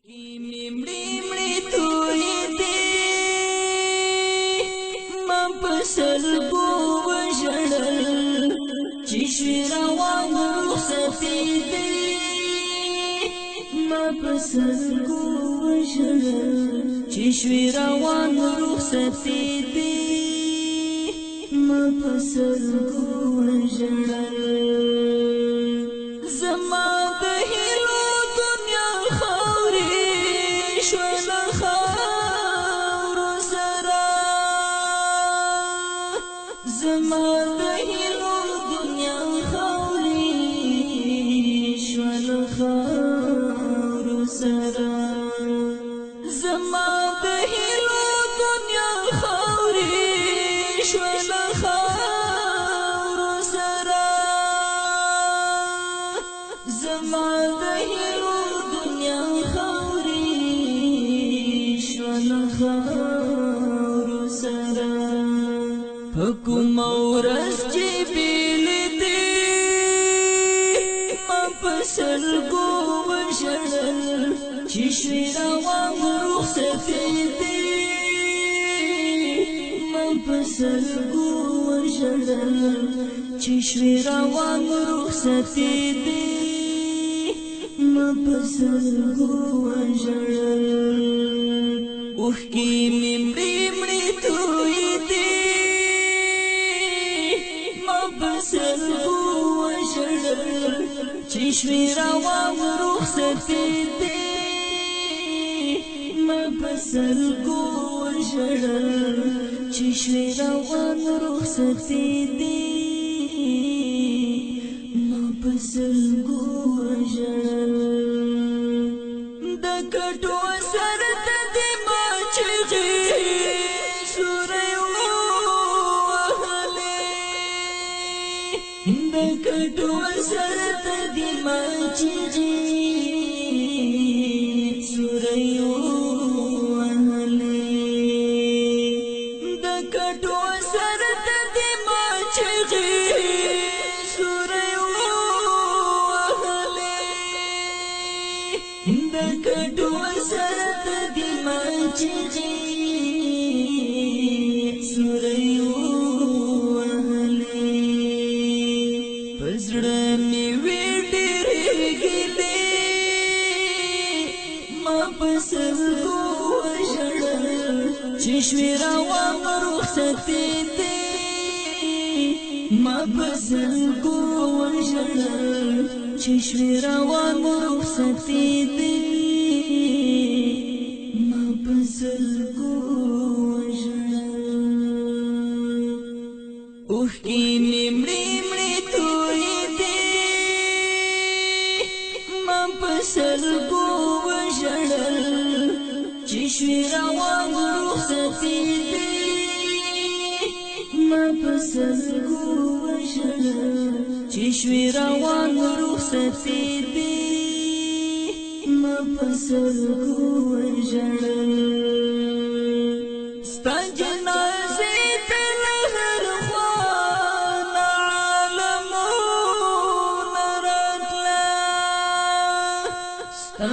کی مړی مړی توی دی ما پسل گو وژړل چې شوی روان رخصتې دی ما پسل گو وژړل چې شوی روان رخصتې دی ما پسل گو وژړل زما د هیلو دنیا خاورې شول خاورو سره زما د هیلو دنیا خاورې شول خاورو سره زما د هیلو دنیا خاورې شول خاورو سره زما د هیلو دنیا خاورې شول خاورو سره حکم ورځ چې بیل دی ما پسل گو وژړل چې شوی روان رخصتې دی ما پسل گو وژړل چې شوی روان رخصتې دی ما پسل گو وژړل اوښکې مې مړې مړې توی دی ما پسل گو وژړل چې شوی روان رخصتې دی ما پسل گو وژړل چې شوی روان رخصتې دی ما پسل گو وژړل د کټو سر ته دې ما چغې سورې ووهلې د کټو سر ته دې ما چغې سورې ووهلې د کټو سر ته دې ما چغې سورې ووهلې د کټو سر ته دې ما چغې سورې ووهلې په زړه مې وې ډېرې ګیلې ما پسل گو وژړل چې شوی روان رخصتې دی ما پسل گو وژړل چې شوی روان رخصتې دی ما پسل گو وژړل اوښکې مې مړې مړې توی دی ما پسل گو وژړل چې شوی روان رخصتې دی ما پسل گو وژړل چې شوی روان رخصتې دی ما پسل گو وژړل ستا جنازې ته له هر خوا نه عالمونه راتله ستا